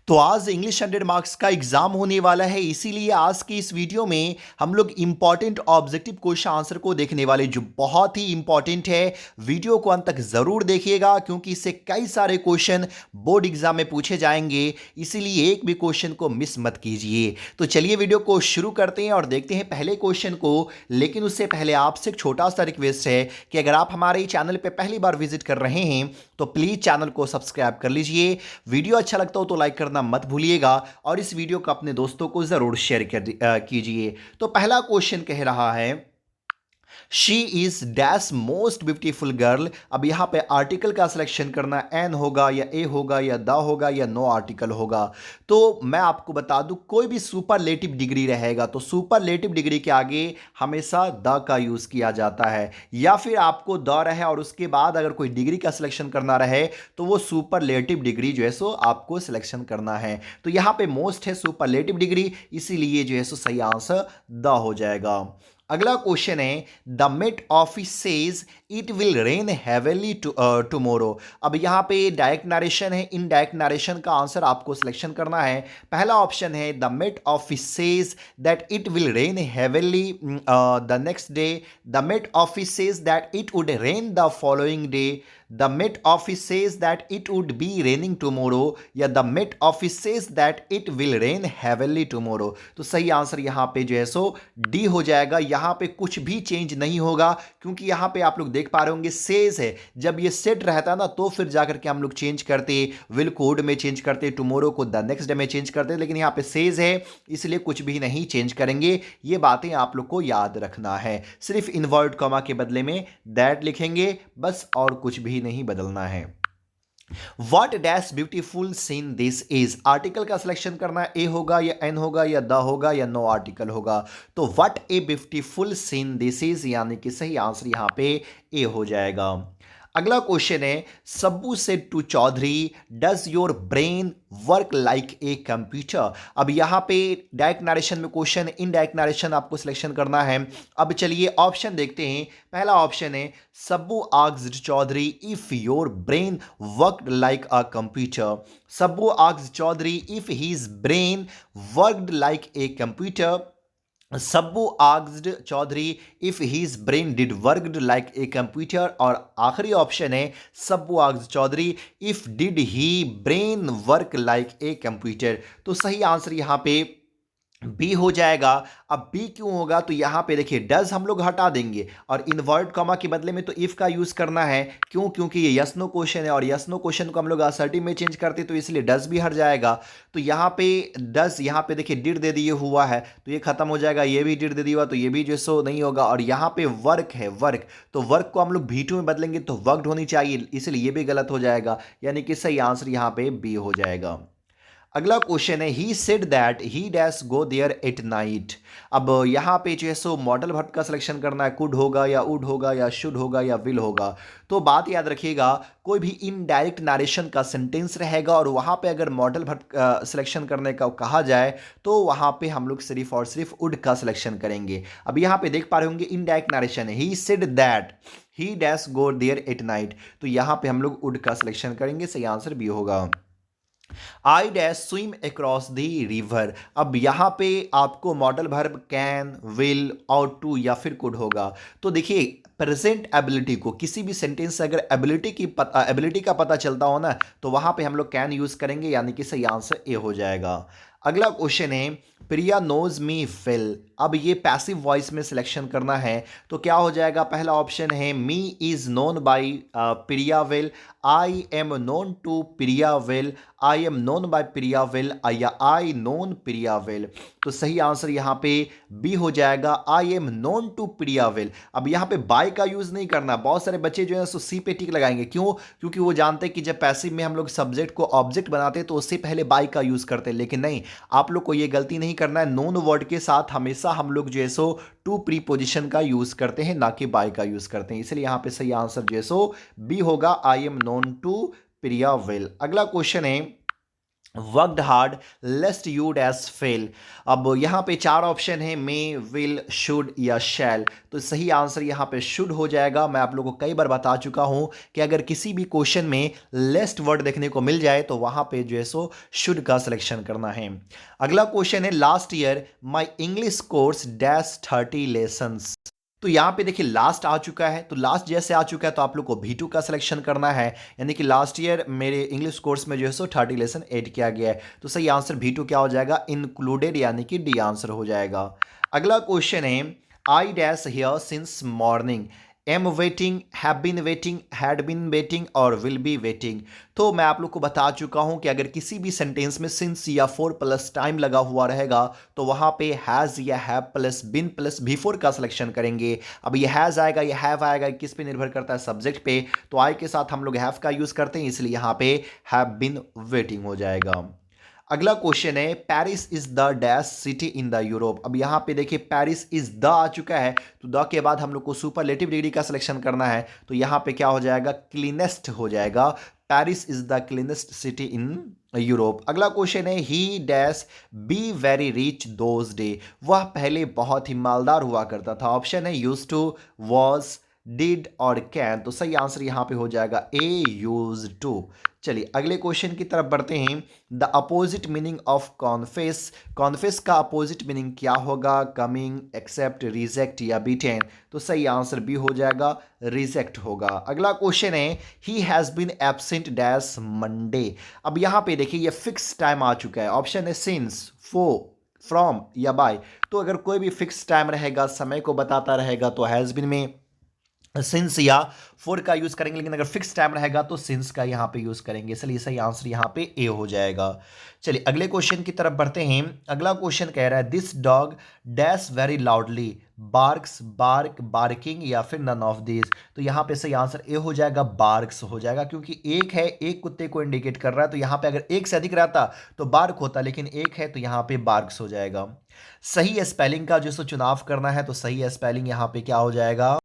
तो आज English 100 marks का एग्जाम होने वाला है, इसीलिए आज की इस वीडियो में हम लोग इंपॉर्टेंट ऑब्जेक्टिव क्वेश्चन आंसर को देखने वाले, जो बहुत ही इंपॉर्टेंट है। वीडियो को अंत तक जरूर देखिएगा क्योंकि इससे कई सारे क्वेश्चन बोर्ड एग्जाम में पूछे जाएंगे, इसीलिए एक भी क्वेश्चन को मिस मत कीजिए। तो चलिए वीडियो को शुरू करते हैं और देखते हैं पहले क्वेश्चन को। लेकिन उससे पहले आपसे एक छोटा सा रिक्वेस्ट है कि अगर आप हमारे चैनल पर पहली बार विजिट कर रहे हैं तो प्लीज चैनल को सब्सक्राइब कर लीजिए। वीडियो अच्छा लगता हो तो लाइक करना मत भूलिएगा और इस वीडियो को अपने दोस्तों को जरूर शेयर कीजिए। तो पहला क्वेश्चन कह रहा है, she is dash most beautiful girl. अब यहां पे आर्टिकल का सिलेक्शन करना, एन होगा या ए होगा या द होगा या नो आर्टिकल होगा। तो मैं आपको बता दूं, कोई भी सुपरलेटिव डिग्री रहेगा तो सुपरलेटिव डिग्री के आगे हमेशा द का यूज किया जाता है, या फिर आपको द रहे और उसके बाद अगर कोई डिग्री का सिलेक्शन करना रहे तो वो सुपरलेटिव डिग्री जो है सो आपको सिलेक्शन करना है। तो यहां पे मोस्ट है सुपरलेटिव डिग्री, इसीलिए जो है सो सही आंसर द हो जाएगा। अगला क्वेश्चन है, the Met office says it will rain heavily tomorrow. अब यहां पे डायरेक्ट नरेशन है, इन डायरेक्ट नरेशन का आंसर आपको सिलेक्शन करना है। पहला ऑप्शन है, the Met office says that it will rain heavily the next day. The Met office says that it would rain the following day. The Met office says that it would be raining tomorrow, या the Met office says that it will rain heavily tomorrow. तो सही answer यहां पे जो है सो D हो जाएगा। यहां पे कुछ भी चेंज नहीं होगा क्योंकि यहां पे आप लोग देख पा रहे होंगे सेज है, जब ये सेट रहता ना तो फिर जाकर के हम लोग चेंज करते, विल कोड में चेंज करते, टुमारो को द नेक्स्ट डे में चेंज करते, लेकिन यहां पे सेज है इसलिए कुछ भी नहीं चेंज करेंगे। ये बातें आप लोग को याद रखना है, सिर्फ इनवर्ट कॉमा के बदले में दैट लिखेंगे बस, और कुछ भी नहीं बदलना है। What dash beautiful seen this is. Article का सिलेक्शन करना, ए होगा या एन होगा या द होगा या नो आर्टिकल होगा। तो what a beautiful seen this is, यानी कि सही आंसर यहां पे ए हो जाएगा। अगला क्वेश्चन है, Sabbu said to Chaudhary does your brain work like a computer. अब यहां पे डायरेक्ट नरेशन में क्वेश्चन, इन डायरेक्ट नरेशन आपको सिलेक्शन करना है। अब चलिए ऑप्शन देखते हैं। पहला ऑप्शन है, Sabbu asked Chaudhary if your brain worked like a computer. Sabbu asked Chaudhary if his brain worked like a computer. Sabbu asked Chaudhary if his brain did worked like a computer. और आखिरी ऑप्शन है, Sabbu asked Chaudhary if did he brain work like a computer. तो सही answer यहां पे B हो जाएगा। अब बी क्यों होगा, तो यहां पे देखिए डज हम लोग हटा देंगे और इनवर्ट कॉमा के बदले में तो इफ का यूज करना है। क्यों? क्योंकि ये यस नो क्वेश्चन है और यस नो क्वेश्चन को हम लोग असर्टिव में चेंज करते तो इसलिए डज भी हट जाएगा। तो यहां पे डज, यहां पे देखिए डिड दे दिए हुआ है तो ये खत्म हो जाएगा, ये भी डिड दे दिया हुआ तो ये भी जो सो नहीं होगा। और यहां पे वर्क है, वर्क, तो वर्क को हम लोग V2 में बदलेंगे तो वर्कड होनी चाहिए, इसलिए ये भी गलत हो जाएगा, यानी कि सही आंसर यहां पे बी हो जाएगा। अगला क्वेश्चन है, he said that he dash go there at night. अब यहां पे जो है सो मॉडल वर्ब का सिलेक्शन करना है, कुड होगा या वुड होगा या शुड होगा या विल होगा। तो बात याद रखिएगा, कोई भी इनडायरेक्ट नरेशन का सेंटेंस रहेगा और वहां पे अगर मॉडल वर्ब सिलेक्शन करने का कहा जाए तो वहां पे हम लोग सिर्फ और सिर्फ वुड का सिलेक्शन करेंगे। अब यहां पे देख पा रहे होंगे इनडायरेक्ट नरेशन है, he said that he dash go there at night, तो यहां पे हम लोग वुड का सिलेक्शन करेंगे, सही आंसर बी होगा। I dash swim across the river. अब यहां पे आपको मॉडल वर्ब कैन, विल और टू या फिर कुड होगा। तो देखिए प्रेजेंट एबिलिटी को, किसी भी सेंटेंस से अगर एबिलिटी का पता चलता हो ना तो वहां पे हम लोग कैन यूज करेंगे, यानी कि सही आंसर ए हो जाएगा। अगला क्वेश्चन है, प्रिया नोज मी वेल। अब ये पैसिव वॉइस में सिलेक्शन करना है तो क्या हो जाएगा। पहला ऑप्शन है, me is known by Priya well, I am known to Priya well, I am known by Priya well, या आई नोन प्रिया वेल। तो सही आंसर यहां पे बी हो जाएगा, I am known to Priya well. अब यहां पे बाय का यूज नहीं करना, बहुत सारे बच्चे जो है सो सी पे टिक लगाएंगे, क्यों? क्योंकि वो जानते हैं कि जब पैसिव में हम लोग सब्जेक्ट को ऑब्जेक्ट बनाते हैं तो उससे पहले बाय का यूज करते हैं, लेकिन नहीं, आप लोग को ये गलती नहीं करना है। नोन वर्ड के साथ हमेशा हम लोग जो है सो टू प्रीपोजिशन का यूज करते हैं, ना कि बाय का यूज करते हैं, इसलिए यहां पे सही आंसर जो है सो बी होगा, I am known to Priya well. अगला क्वेश्चन है, worked hard lest you dash fail. अब यहाँ पे चार ऑप्शन है, मे, विल, शुड या शैल। तो सही आंसर यहाँ पे शुड हो जाएगा। मैं आप लोगों को कई बार बता चुका हूँ कि अगर किसी भी क्वेश्चन में लेस्ट वर्ड देखने को मिल जाए तो वहाँ पे जो है सो शुड का सिलेक्शन करना है। अगला क्वेश्चन है, last year my English course dash 30 lessons. तो यहाँ पे देखिए लास्ट आ चुका है, तो लास्ट जैसे आ चुका है तो आप लोग को V2 का सिलेक्शन करना है, यानी कि लास्ट ईयर मेरे इंग्लिश कोर्स में जो है सो 30 लेसन ऐड किया गया है। तो सही आंसर V2 क्या हो जाएगा, इंक्लूडेड, यानी कि डी आंसर हो जाएगा। अगला क्वेश्चन है, I dash here since morning, am waiting, have been waiting, had been waiting और विल बी वेटिंग। तो मैं आप लोग को बता चुका हूं कि अगर किसी भी सेंटेंस में सिंस या फॉर प्लस टाइम लगा हुआ रहेगा तो वहां पे हैज या have plus been plus before का सिलेक्शन करेंगे। अब ये हैज आएगा, ये हैव आएगा, किस पे निर्भर करता है, सब्जेक्ट पे। तो आई के साथ हम लोग हैव का यूज करते हैं, इसलिए यहां पे हैव बीन वेटिंग हो जाएगा। अगला क्वेश्चन है, Paris is the dash city in the Europe. अब यहाँ पे देखिए पेरिस इज द आ चुका है, तो द के बाद हम लोग को सुपरलेटिव डिग्री का सिलेक्शन करना है, तो यहाँ पे क्या हो जाएगा, क्लीनेस्ट हो जाएगा। Paris is the cleanest city in Europe. अगला क्वेश्चन है, ही dash be very rich those day. वह पहले बहुत ही मालदार हुआ करता था। ऑप्शन है यूज टू, वॉज, डिड और कैन। तो सही आंसर यहां पे हो जाएगा ए, यूज टू। चलिए अगले क्वेश्चन की तरफ बढ़ते हैं। The opposite meaning of confess. Confess का अपोजिट मीनिंग क्या होगा, कमिंग, एक्सेप्ट, रिजेक्ट या बीटेन। तो सही आंसर बी हो जाएगा, रिजेक्ट होगा। अगला क्वेश्चन है, he has been absent dash Monday. अब यहां पे देखिए ये फिक्स टाइम आ चुका है। ऑप्शन है सिंस, फॉर, फ्रॉम या बाय। तो अगर कोई भी फिक्स टाइम रहेगा, समय को बताता रहेगा, तो हैज बीन में सिंस या फोर का यूज करेंगे, लेकिन अगर फिक्स टाइम रहेगा तो सिंस का यहां पे यूज करेंगे, इसलिए सही आंसर यहां पे ए हो जाएगा। चलिए अगले क्वेश्चन की तरफ बढ़ते हैं। अगला क्वेश्चन कह रहा है, this dog dash very loudly, barks, bark, barking या फिर नन ऑफ दिस। तो यहां पे सही आंसर ए हो जाएगा, बार्क्स हो जाएगा, क्योंकि एक है, एक कुत्ते को इंडिकेट कर रहा है। तो यहां पे अगर एक से अधिक रहता तो बार्क होता, लेकिन एक है तो यहां पे बार्क्स हो जाएगा। सही स्पेलिंग का जो चुनाव करना है, तो सही स्पेलिंग यहां पे क्या हो जाएगा,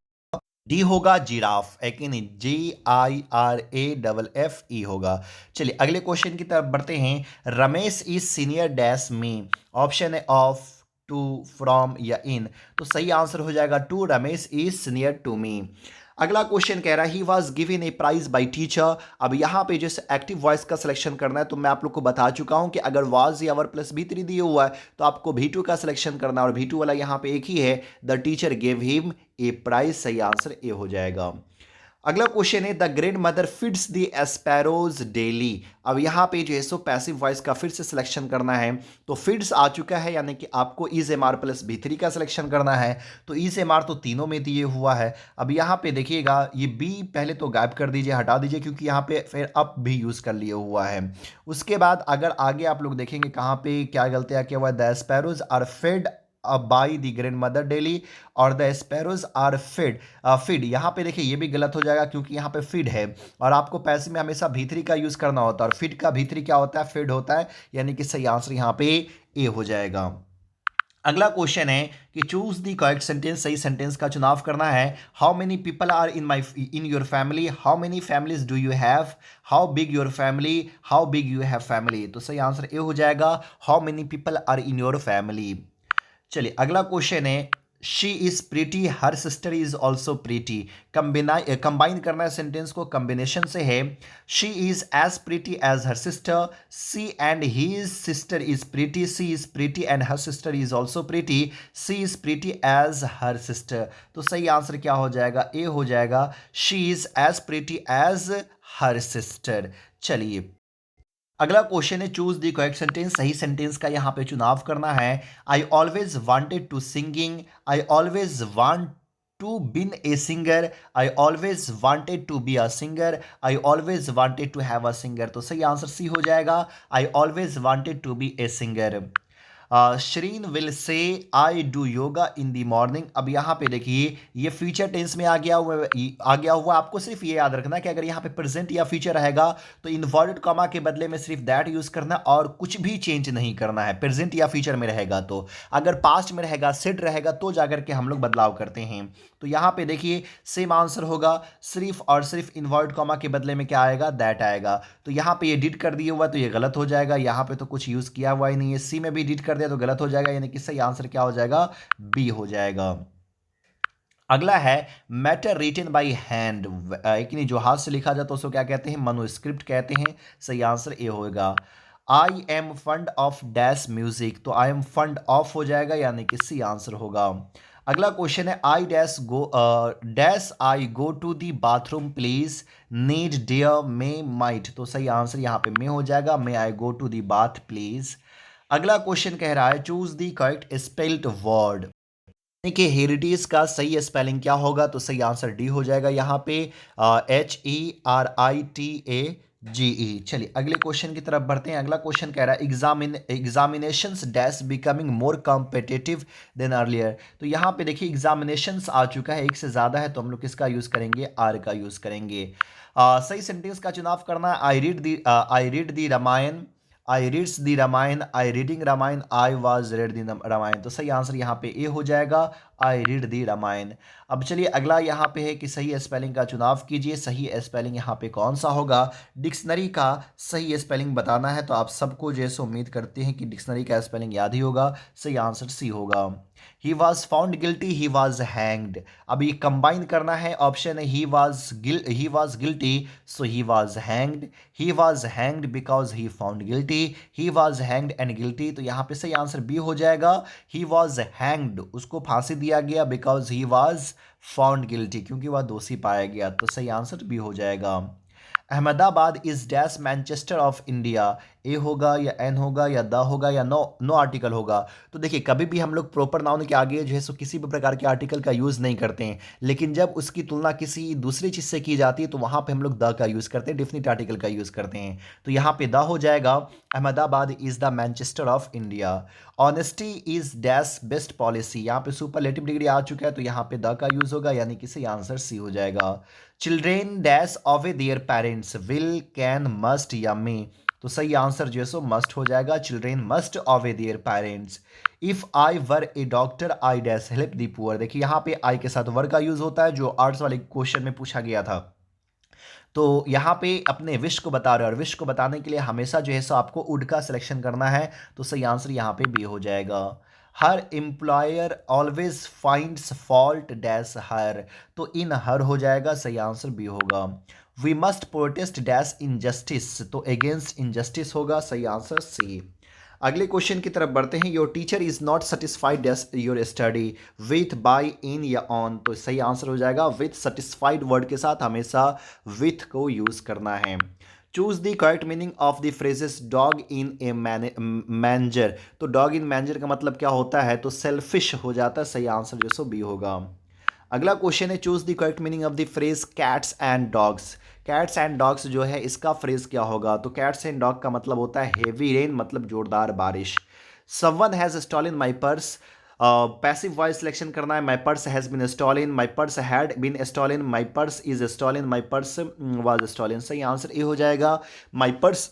डी होगा, जिराफ है कि नहीं, GIRAFF होगा। चलिए अगले क्वेश्चन की तरफ बढ़ते हैं। Ramesh is senior dash me. Option है ऑफ, टू, फ्रॉम या इन। तो सही आंसर हो जाएगा to, Ramesh is senior to me. अगला क्वेश्चन कह रहा है, he was given a prize by teacher. अब यहाँ पे जैसे एक्टिव वॉइस का सिलेक्शन करना है, तो मैं आप लोग को बता चुका हूँ कि अगर वॉज या वर प्लस B3 दिए हुआ है तो आपको V2 का सिलेक्शन करना है, और V2 वाला यहाँ पे एक ही है, the teacher gave him a prize. सही आंसर ए हो जाएगा। अगला क्वेश्चन है, the grandmother feeds the sparrows daily. अब यहाँ पे जो है सो पैसिव वॉइस का फिर से सिलेक्शन करना है, तो फीड्स आ चुका है, यानी कि आपको is M R plus B3 का सिलेक्शन करना है। तो इज एम आर तो तीनों में दिए हुआ है। अब यहाँ पे देखिएगा, ये बी पहले तो गायब कर दीजिए, हटा दीजिए, क्योंकि यहाँ पे फिर अप भी यूज कर लिया हुआ है। उसके बाद अगर आगे आप लोग देखेंगे कहाँ पे क्या गलतियाँ किया हुआ है, the sparrows are fed by the grandmother daily, और the sparrows are feed. Feed यहाँ पे देखिए ये भी गलत हो जाएगा, क्योंकि यहाँ पे फीड है, और आपको पैसे में हमेशा V3 का यूज करना होता है, और फीड का V3 क्या होता है, फीड होता है, यानी कि सही आंसर यहाँ पे ए हो जाएगा। अगला क्वेश्चन है कि चूज द करेक्ट सेंटेंस। सही सेंटेंस का चुनाव करना है। How many people are in your family, how many families do you have, how big your family, how big you have family. तो सही आंसर ए हो जाएगा, how many people are in your family. चलिए अगला question है, she is pretty, her sister is also pretty. Combine करना है sentence को, कॉम्बिनेशन से है। She is as pretty as her sister, she and his sister is pretty, she is pretty and her sister is also pretty, she is pretty as her sister. तो सही answer क्या हो जाएगा, A हो जाएगा, she is as pretty as her sister. चलिए अगला question है, चूज द करेक्ट सेंटेंस। सही सेंटेंस का यहां पे चुनाव करना है। I always wanted to singing, I always want to been a singer, I always wanted to be a singer, I always wanted to have a singer. तो सही answer C हो जाएगा, I always wanted to be a singer. Shreen will say I do yoga in the morning. अब यहाँ पे देखिए ये future tense में आ गया हुआ आपको सिर्फ ये याद रखना कि अगर यहाँ पे प्रेजेंट या फ्यूचर रहेगा तो इन्वर्टेड कॉमा के बदले में सिर्फ दैट यूज करना और कुछ भी चेंज नहीं करना है। प्रेजेंट या फ्यूचर में रहेगा तो, अगर पास्ट में रहेगा सेड रहेगा तो जाकर के हम लोग बदलाव करते हैं। तो यहाँ पे देखिए सेम आंसर होगा, सिर्फ और सिर्फ इन्वर्टेड कॉमा के बदले में क्या आएगा, दैट आएगा। तो यहाँ पे ये डिड कर दिया हुआ तो ये गलत हो जाएगा, यहाँ पे तो कुछ यूज किया हुआ ही नहीं है। सी में भी डिड कर दिया तो गलत हो जाएगा, यानी कि सही आंसर क्या हो जाएगा, बी हो जाएगा। अगला है मैटर रिटन बाई हैंड, कि नहीं जो हाथ से लिखा जाता है उसको क्या कहते हैं, मनुस्क्रिप्ट कहते हैं। सही आंसर ए होगा। I M fund of dash music, तो आई एम फंड ऑफ हो जाएगा, यानी कि सी आंसर होगा। अगला क्वेश्चन है I dash I go to the bathroom please need dare may might, तो सही आंसर यहाँ पे मे हो जाएगा, may I go to the bath please. अगला क्वेश्चन कह रहा है choose the correct spelled word, देखिए हेरिटेज का सही स्पेलिंग क्या होगा, तो सही आंसर डी हो जाएगा यहाँ पे, HERITAGE। चलिए अगले क्वेश्चन की तरफ बढ़ते हैं। अगला क्वेश्चन कह रहा है examinations dash becoming more competitive than earlier, तो यहाँ पे देखिए एग्जामिनेशंस आ चुका है, एक से ज़्यादा है तो हम लोग किसका यूज़ करेंगे, आर का यूज़ करेंगे। सही सेंटेंस का चुनाव करना है, I read the Ramayana, I reads the Ramayana, I reading Ramayana, I was read the Ramayana, तो सही आंसर यहाँ पे ए हो जाएगा, आई रीड दी रामायण। अब चलिए अगला यहाँ पे है कि सही स्पेलिंग का चुनाव कीजिए। सही स्पेलिंग यहाँ पे कौन सा होगा, डिक्शनरी का सही स्पेलिंग बताना है, तो आप सबको जैसे उम्मीद करते हैं कि डिक्शनरी का स्पेलिंग याद ही होगा। सही आंसर सी होगा। He was found guilty, he was hanged, अब ये कंबाइन करना है, ऑप्शन है he was guilty, so he was hanged, he was hanged because he found guilty, he was hanged and guilty, तो यहाँ पे सही आंसर बी हो जाएगा। ही वॉज हैंग्ड, उसको फांसी दिया गया, because he was found guilty, क्योंकि वह दोषी पाया गया, तो सही आंसर बी हो जाएगा। Ahmedabad is dash Manchester of India, A होगा या एन होगा या द होगा या नो नो आर्टिकल होगा। तो देखिए कभी भी हम लोग प्रॉपर नाउन के आगे जो है सो किसी भी प्रकार के आर्टिकल का यूज़ नहीं करते हैं, लेकिन जब उसकी तुलना किसी दूसरी चीज़ से की जाती है तो वहाँ पे हम लोग द का यूज़ करते हैं, डेफिनेट आर्टिकल का यूज़ करते हैं। तो यहाँ पे द हो जाएगा, Ahmedabad is the Manchester of India. Honesty is dash best policy, यहाँ पे सुपरलेटिव डिग्री आ चुका है तो यहाँ पे द का यूज़ होगा, यानी कि सही आंसर सी हो जाएगा। Children dash owe their parents, will can must या मे, तो सही आंसर जो है सो मस्ट हो जाएगा, children must owe their parents. If I were a doctor I dash help the poor, देखिए यहाँ पे आई के साथ वर का यूज होता है जो आर्ट्स वाले क्वेश्चन में पूछा गया था। तो यहाँ पे अपने विश को बता रहे हैं और विश को बताने के लिए हमेशा जो है सो आपको वुड का सिलेक्शन करना है, तो सही आंसर यहाँ पे बी हो जाएगा। Her employer always finds fault dash her, तो इन हर हो जाएगा, सही आंसर बी होगा। We must protest dash injustice, तो अगेंस्ट इनजस्टिस होगा, सही आंसर सी। अगले क्वेश्चन की तरफ बढ़ते हैं। Your teacher is not satisfied your study, with, by, in या ऑन, तो सही आंसर हो जाएगा विथ। सेटिस्फाइड वर्ड के साथ हमेशा विथ को यूज करना है। Choose the correct meaning of the phrases dog in a manger, तो डॉग इन मैंजर का मतलब क्या होता है, तो सेल्फिश हो जाता है, सही आंसर जो सो बी होगा। अगला क्वेश्चन है choose the correct meaning of the phrase cats and dogs, cats and dogs जो है इसका फ्रेज क्या होगा, तो कैट्स एंड डॉग का मतलब होता है हेवी रेन, मतलब जोरदार बारिश। Someone has stolen my purse, passive voice selection करना है, my purse has been stolen, my purse had been stolen, my purse is stolen, my purse was stolen, सही आंसर ए हो जाएगा। My purse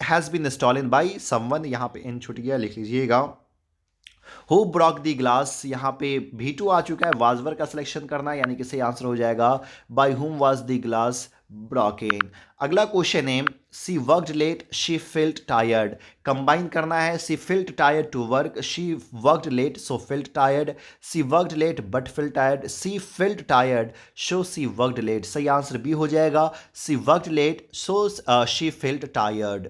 has been stolen by someone, यहाँ पे इन छुट गया, लिख लीजिएगा। हु ब्रॉक दी ग्लास, यहाँ पे V2 आ चुका है, वाजवर का सिलेक्शन करना है, यानी कि सही आंसर हो जाएगा by whom was the glass ब्रॉकन। अगला क्वेश्चन है she worked late she felt tired, combine करना है, she felt tired to work, she worked late so felt tired, she worked late but felt tired, she felt tired so she worked late, सही answer B हो जाएगा, she worked late so she felt tired.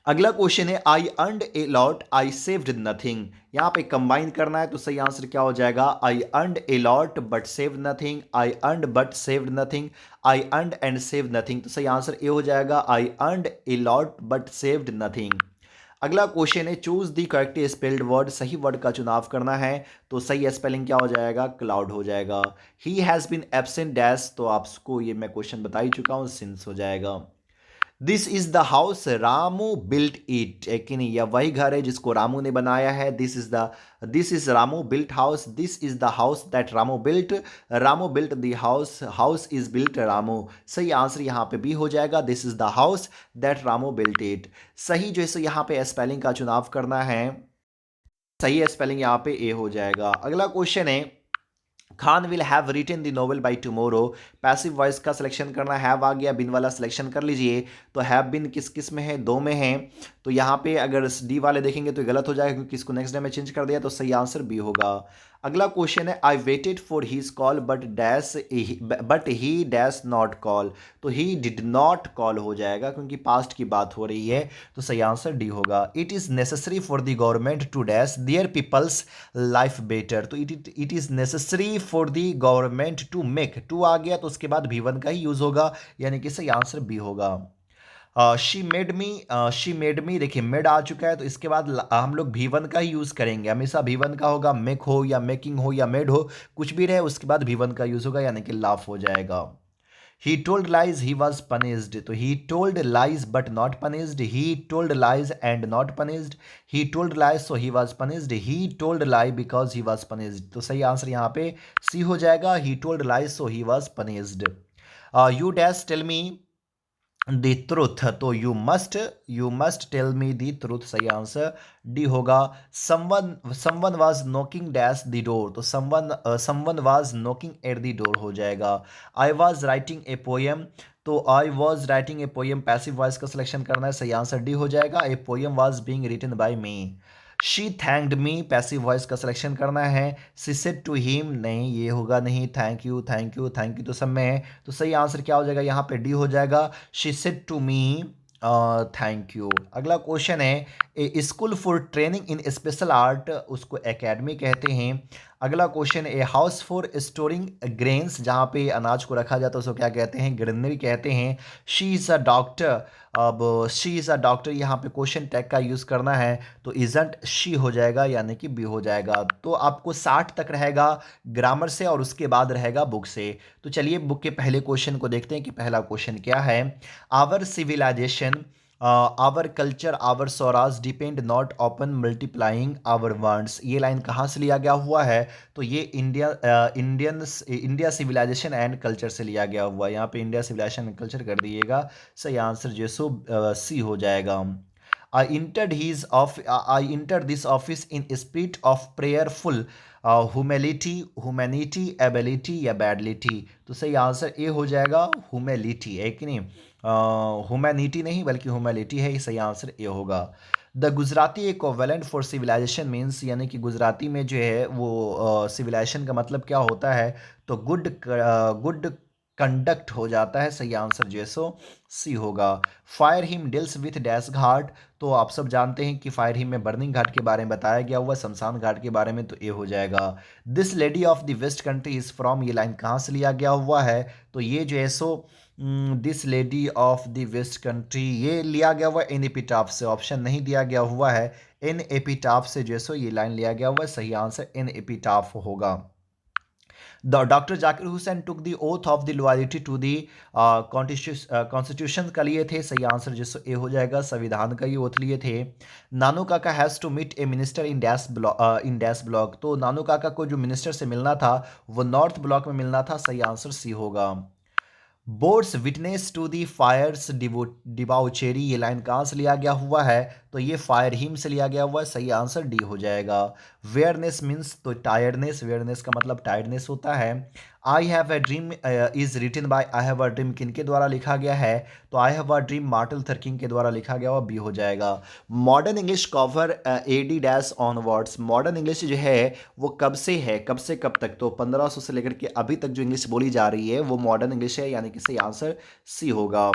अगला question है I earned a lot I saved nothing, यहाँ पे combine करना है तो सही आंसर क्या हो जाएगा, I earned a lot but saved nothing, I earned but saved nothing, I earned and saved nothing, तो सही आंसर ए हो जाएगा, I earned a lot but saved nothing. अगला क्वेश्चन है choose the correctly spelled word, सही word का चुनाव करना है, तो सही स्पेलिंग क्या हो जाएगा, क्लाउड हो जाएगा। He has been absent dash, तो आपको ये मैं क्वेश्चन बता ही चुका हूँ, सिंस हो जाएगा। This is the house Ramu built it, है कि नहीं? यह वही घर है जिसको रामू ने बनाया है। This is Ramu built house, this is the house that Ramu built the house, house is built Ramu. सही आंसर यहाँ पे बी हो जाएगा, this is the house that Ramu built it. सही जो है सो यहाँ पे स्पेलिंग का चुनाव करना है, सही है स्पेलिंग यहाँ पे ए हो जाएगा। अगला क्वेश्चन है, Khan will have written the novel by tomorrow. Passive voice का सिलेक्शन करना, हैव आ गया, बिन वाला सिलेक्शन कर लीजिए। तो हैव बिन किस किस में है? दो में है। तो यहाँ पे अगर डी वाले देखेंगे तो गलत हो जाएगा क्योंकि इसको नेक्स्ट डे में चेंज कर दिया, तो सही आंसर बी होगा। अगला क्वेश्चन है, I waited for his call but he dash not call. तो ही डिड नॉट कॉल हो जाएगा क्योंकि पास्ट की बात हो रही है, तो सही आंसर डी होगा। It is necessary for the government to dash their people's life better. तो it is necessary for the government to make, to आ गया तो उसके बाद भी वन का ही यूज़ होगा, यानी कि सही आंसर बी होगा। शी मेड मी देखिए मेड आ चुका है, तो इसके बाद हम लोग भी वन का ही यूज़ करेंगे, हमेशा भी वन का होगा। मेक हो या मेकिंग हो या मेड हो, कुछ भी रहे उसके बाद भी वन का यूज़ होगा, यानी कि लाफ हो जाएगा। He told lies he was punished. तो he told lies but not punished, he told lies and not punished, he told lies so he was punished, he told lie because he was punished. तो सही answer यहाँ पे C हो जाएगा, he told lies so he was punished. You dash tell me the truth. तो you must tell me the truth, सही answer D होगा। Someone was knocking dash the door. तो someone was knocking at the door हो जाएगा। I was writing a poem. तो I was writing a poem, passive voice का selection करना है, सही आंसर डी हो जाएगा। A poem was being written by me. She thanked me, passive voice का सिलेक्शन करना है। शी सेड टू हिम, नहीं ये होगा नहीं। Thank you thank you thank you तो सब में है, तो सही आंसर क्या हो जाएगा यहाँ पे? डी हो जाएगा। She said to me thank you. अगला क्वेश्चन है, a school for training in special art, उसको एकेडमी कहते हैं। अगला question, a house for storing grains, जहाँ पे अनाज को रखा जाता है उसको क्या कहते हैं? ग्रेनरी कहते हैं। शी इज़ अ डॉक्टर, अब शी इज़ अ डॉक्टर यहाँ पे क्वेश्चन टैग का यूज़ करना है, तो इजंट शी हो जाएगा, यानी कि बी हो जाएगा। तो आपको 60 तक रहेगा ग्रामर से और उसके बाद रहेगा बुक से। तो चलिए बुक के पहले क्वेश्चन को देखते हैं कि पहला क्वेश्चन क्या है। Our civilisation, our culture, our swaraj depend not upon multiplying our words. ये लाइन कहाँ से लिया गया हुआ है? तो ये इंडिया सिविलाइजेशन एंड कल्चर से लिया गया हुआ है। यहाँ पे इंडिया सिविलाइजेशन एंड कल्चर कर दिएगा, सही आंसर जो सो सी हो जाएगा। I entered this office in a spirit of prayerful humanity, ability या badlity। तो सही आंसर ए हो जाएगा, ह्यूमिलिटी है कि नहीं? ह्यूमैनिटी नहीं बल्कि ह्यूमिलिटी है, ये सही आंसर ए होगा। The Gujarati equivalent for civilisation means, यानी कि गुजराती में जो है वो सिविलाइजेशन का मतलब क्या होता है? तो गुड कंडक्ट हो जाता है, सही आंसर जो है सो सी होगा। Fire hymn deals with dash ghat, तो आप सब जानते हैं कि फायर हिम में बर्निंग घाट के बारे में बताया गया हुआ, शमशान घाट के बारे में, तो ये हो जाएगा। This lady of the west country is from, ये लाइन कहाँ से लिया गया हुआ है? तो ये जो है सो this lady of the west country, ये लिया गया हुआ एन एपिटाफ से, ऑप्शन नहीं दिया गया हुआ है। एन एपिटाफ से जो है सो ये लाइन लिया गया हुआ है, सही आंसर एन एपिटाफ होगा। The Dr. Zakir Hussain took the oath of the loyalty to the constitution का लिए थे, सही आंसर जिसको ए हो जाएगा, संविधान का ही ओथ लिए थे। Nanu Kaka has to meet a minister in dash block, तो नानू काका को जो मिनिस्टर से मिलना था वो नॉर्थ ब्लॉक में मिलना था, सही आंसर सी होगा। Boards witness to the fires debauchery, ये लाइन कहाँ से लिया गया हुआ है? तो ये फायर हिम से लिया गया हुआ है, सही आंसर डी हो जाएगा। वेयरनेस मीन्स, तो टायर्डनेस, वेयरनेस का मतलब टायर्डनेस होता है। I have a dream is written by, I have a dream किन के द्वारा लिखा गया है? तो I have a dream Martin Luther King के द्वारा लिखा गया हुआ, बी हो जाएगा। Modern English cover AD dash on words, modern English जो है वो कब से है, कब से कब तक? तो 1500 से लेकर के अभी तक जो इंग्लिश बोली जा रही है वो मॉडर्न इंग्लिश है, यानी कि सही आंसर सी होगा।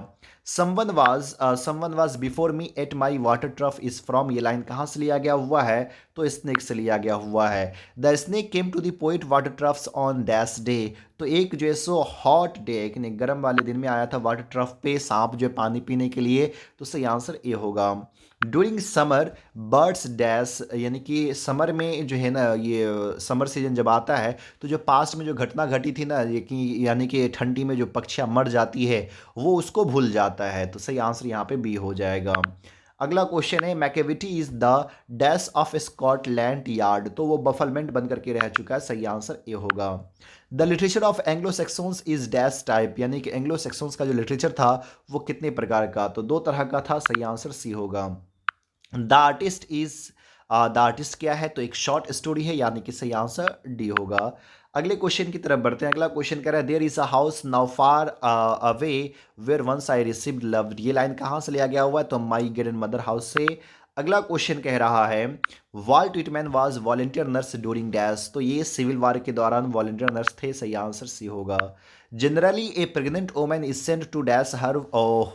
Someone was before me at my water trough is from, ये लाइन कहाँ से लिया गया हुआ है? तो स्नेक से लिया गया हुआ है। The snake came to the poet water troughs on dash day, तो एक जो है सो हॉट डे, एक ने गर्म वाले दिन में आया था वाटर ट्रफ पे सांप जो है पानी पीने के लिए, तो सही आंसर ए होगा। ड्यूरिंग समर बर्ड्स डैश, यानी कि समर में जो है ना, ये समर सीजन जब आता है तो जो पास्ट में जो घटना घटी थी ना, ये कि यानी कि ठंडी में जो पक्षियाँ मर जाती है वो उसको भूल जाती जाता है। तो सही आंसर यहाँ पे बी हो जाएगा। अगला क्वेश्चन है Macavity is the dash of Scotland yard, तो वो बफलमेंट बन करके रह चुका है। सही आंसर ए होगा। The literature of Anglo sections is dash type, यानी कि एंग्लो सेक्सन्स का जो लिटरेचर था वो कितने प्रकार का, तो दो तरह का था। सही आंसर सी होगा। The artist is the artist क्या है, तो एक शॉर्ट स्टोरी है, यानी कि सही आंसर डी होगा। अगले क्वेश्चन की तरफ बढ़ते हैं। अगला क्वेश्चन कह रहा है there is a house now far away where once I received love, ये लाइन कहाँ से लिया गया हुआ है, तो माई ग्रैंड मदर हाउस से। अगला क्वेश्चन कह रहा है Walt Whitman was volunteer nurse during dash, तो ये सिविल वार के दौरान वॉलंटियर नर्स थे। सही आंसर सी होगा। Generally a pregnant women is sent to dash her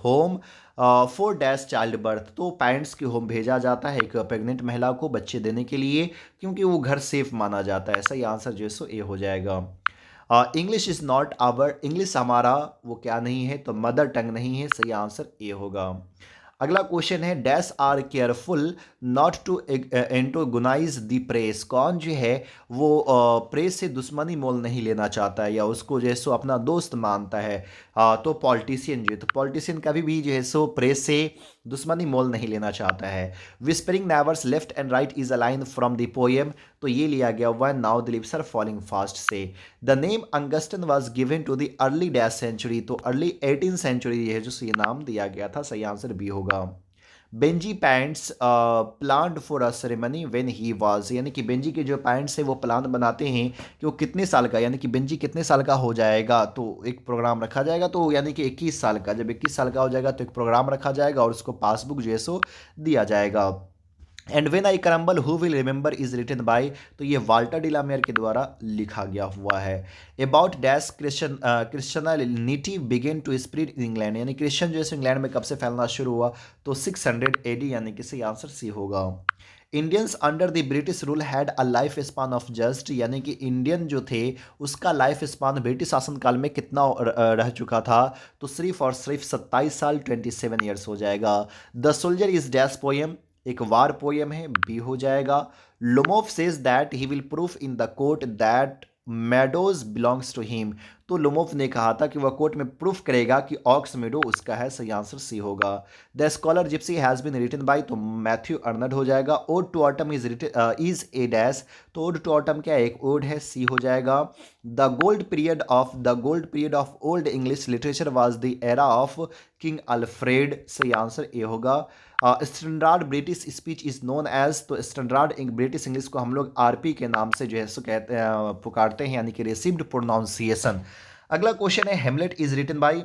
home for dash child birth, तो पेरेंट्स के होम भेजा जाता है एक प्रेग्नेंट महिला को बच्चे देने के लिए, क्योंकि वो घर सेफ माना जाता है। सही आंसर जो है सो ए हो जाएगा। English is not our, English हमारा वो क्या नहीं है, तो मदर टंग नहीं है। सही आंसर ए होगा। अगला क्वेश्चन है dash are careful not to antagonise the press, कौन जो है वो प्रेस से दुश्मनी मोल नहीं लेना चाहता है या उसको जो है सो अपना दोस्त मानता है, तो पॉलिटिशियन जो है, तो पॉलिटिशियन कभी भी जो है सो प्रेस से दुश्मनी मोल नहीं लेना चाहता है। Whispering neighbours left and right is a line from the poem, तो ये लिया गया हुआ है now the leaves are falling fast से। The name Augustan was given to the early dash century, तो अर्ली 18th सेंचुरी है जो ये नाम दिया गया था। सही आंसर बी होगा। Benjy pants planned for a ceremony when he was, यानी कि बेंजी के जो पैंट्स है वो प्लान बनाते हैं कि वो कितने साल का, यानी कि बेंजी कितने साल का हो जाएगा, तो एक प्रोग्राम रखा जाएगा, तो यानी कि 21 साल का, जब 21 साल का हो जाएगा तो एक प्रोग्राम रखा जाएगा और उसको पासबुक जो है सो दिया जाएगा। And when I crumble who will remember is written by, तो ये वाल्टर डिलामेयर के द्वारा लिखा गया हुआ है। About dash Christianity began to spread in England, यानी क्रिश्चियन जो है इंग्लैंड में कब से फैलना शुरू हुआ, तो 600 AD, यानी कि सही आंसर सी होगा। Indians under the British rule had a life span of just, यानी कि इंडियन जो थे उसका लाइफ स्पान ब्रिटिश शासनकाल में कितना रह चुका था, तो सिर्फ और सिर्फ 27 साल 27 ईयर्स हो जाएगा। The soldier is dash poem, एक वार पोएम है, बी हो जाएगा। Lomov says that he will proof in the court that meadows belongs to him, तो लोमोव ने कहा था कि वह कोर्ट में प्रूफ करेगा कि ऑक्स मेडो उसका है। सही आंसर सी होगा। The scholar gypsy has been written by, तो मैथ्यू अर्नल्ड हो जाएगा। Ode to autumn is a dash, तो ओड टू ऑटम क्या है, एक ओड है, सी हो जाएगा। The gold period of old English literature was the era of king Alfred, सही आंसर ए होगा। Standard British speech is known as, तो स्टैंडर्ड ब्रिटिश इंग्लिश को हम लोग आरपी के नाम से जो है सो कहते पुकारते हैं, यानी कि रिसीव्ड प्रोनाउंसिएशन। अगला क्वेश्चन है Hamlet is written by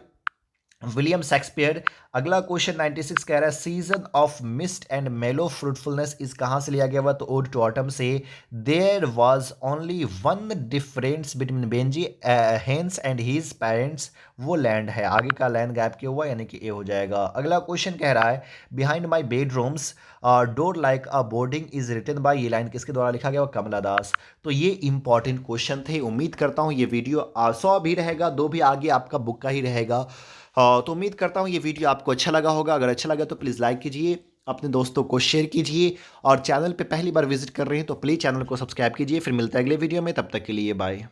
William Shakespeare. अगला क्वेश्चन 96 कह रहा है season of mist and mellow fruitfulness is कहाँ से लिया गया हुआ, तो ओड टू ऑटम से। There was only one difference between Benjy hence and his parents, वो लैंड है, आगे का लैंड गैप किया हुआ, यानी कि ए हो जाएगा। अगला क्वेश्चन कह रहा है behind my bedrooms door like a boarding is written by, ये लाइन किसके द्वारा लिखा गया हुआ, कमला दास। तो ये इंपॉर्टेंट क्वेश्चन थे। उम्मीद करता हूँ ये वीडियो 100 भी रहेगा, 2 भी आगे आपका बुक का ही रहेगा। तो उम्मीद करता हूँ ये वीडियो आपको अच्छा लगा होगा। अगर अच्छा लगा तो प्लीज़ लाइक कीजिए, अपने दोस्तों को शेयर कीजिए, और चैनल पे पहली बार विजिट कर रहे हैं तो प्लीज़ चैनल को सब्सक्राइब कीजिए। फिर मिलते हैं अगले वीडियो में, तब तक के लिए बाय।